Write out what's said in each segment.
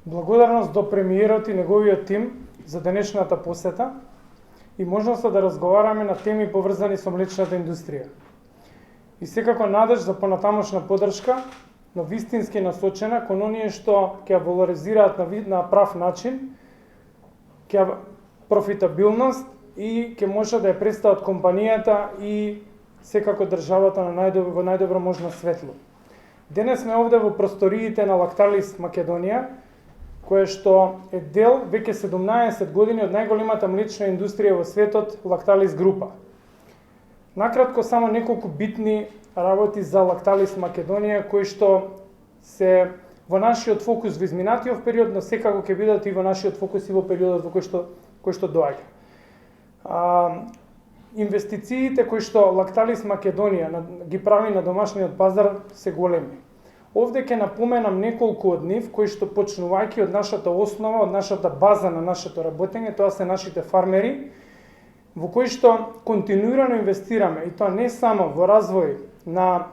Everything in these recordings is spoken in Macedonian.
Благодарност до премиерот и неговиот тим за денешната посета и можноста да разговараме на теми поврзани со млечната индустрија. И секако надеж за понатамошна поддршка, но вистински насочена кон оние што ќе ја валоризираат на прав начин, ќе профитабилност и ќе може да ја представат компанијата и секако државата во најдобро можно светло. Денес сме овде во просториите на Лакталис Македонија, кое што е дел веќе 17 години од најголемата млечна индустрија во светот, Лакталис група. Накратко само неколку битни работи за Лакталис Македонија, кои што се во нашиот фокус во изминатиот период, но секако ќе бидат и во нашиот фокус и во периодот во кој што доаѓа. Инвестициите кои што Лакталис Македонија ги прави на домашниот пазар се големи. Овде ќе напоменам неколку од нив кои што почнувајќи од нашата основа, од нашата база на нашето работење, тоа се нашите фармери, во кои што континуирано инвестираме, и тоа не само во развој на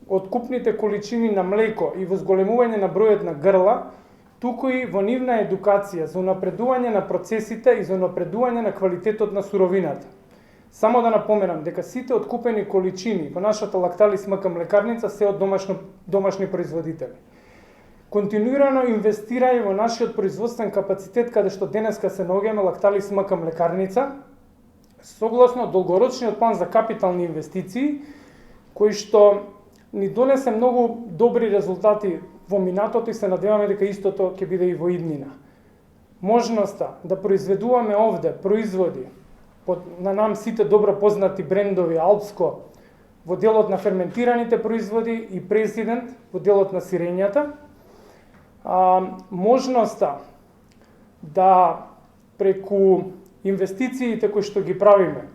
откупните количини на млеко и во зголемување на бројот на грла, туку и во нивна едукација за унапредување на процесите и за унапредување на квалитетот на суровината. Само да напоменам дека сите откупени количини во нашата Лакталис МК млекарница се од домашни производители. Континуирано инвестирање во нашиот производствен капацитет, каде што денеска се наоѓаме Лакталис МК млекарница, согласно долгорочниот план за капитални инвестиции, кој што ни донесе многу добри резултати во минатото и се надеваме дека истото ќе биде и во иднина. Можноста да произведуваме овде производи на нам сите добро познати брендови Алпско во делот на ферментираните производи и Президент во делот на сирењата. Можноста да преку инвестициите кои што ги правиме,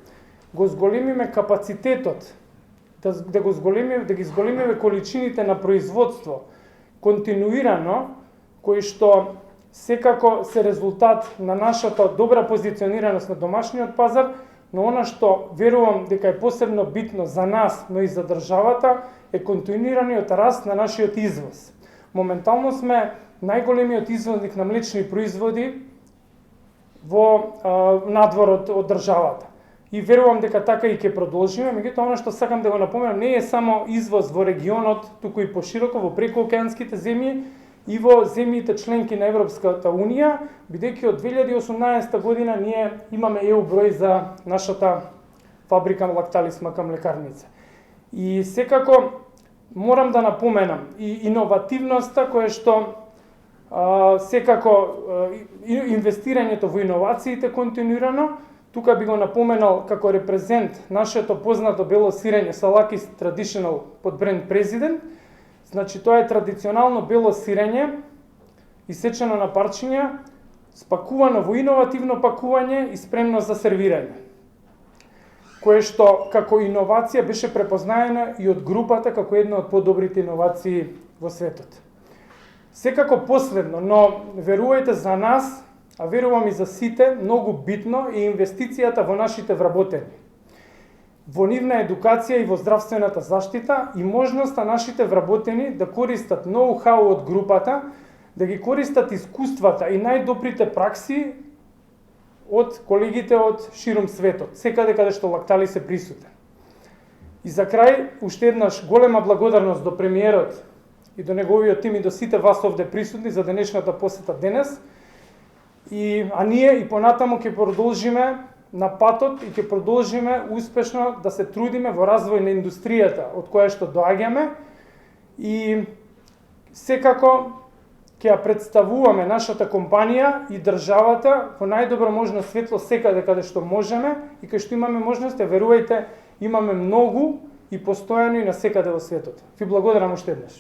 го зголемиме капацитетот, да ги зголемиме количините на производство континуирано, кои што секако се резултат на нашата добра позиционираност на домашниот пазар, но она што верувам дека е посебно битно за нас, но и за државата, е континуираниот раст на нашиот извоз. Моментално сме најголемиот извозник на млечни производи во надвор од државата. И верувам дека така и ќе продолжиме, меѓутоа она што сакам да го напоменам не е само извоз во регионот, туку и пошироко во прекоокеанските земји и во земјите членки на Европската Унија, бидејќи од 2018 година ние имаме EU број за нашата фабрика на Лакталис МК млекарница. И секако морам да напоменам и иновативноста која што секако инвестирањето во иновациите континуирано. Тука би го напоменал како репрезент нашето познато бело сирење Салакис Traditional под бренд Президент. Значи тоа е традиционално бело сирење, исечено на парчиња, спакувано во иновативно пакување и спремно за сервирање. Кое што како иновација беше препознаена и од групата како една од подобрите иновации во светот. Секако последно, но верувајте за нас, а верувам и за сите, многу битно е инвестицијата во нашите вработени, во нивна едукација и во здравствената заштита и можноста нашите вработени да користат ноу-хау од групата, да ги користат искуствата и најдобрите пракси од колегите од ширум светот, секаде каде што Лакталис е присутен. И за крај, уште еднаш голема благодарност до премиерот и до неговиот тим и до сите вас овде присутни за денешната посета денес. А ние и понатаму ќе продолжиме на патот и ќе продолжиме успешно да се трудиме во развој на индустријата од која што доаѓаме и секако ќе ја представуваме нашата компанија и државата во најдобро можно светло секаде каде што можеме и кај што имаме можност, верувајте, имаме многу и постојано и на секаде во светот. Ви благодарам уште еднаш.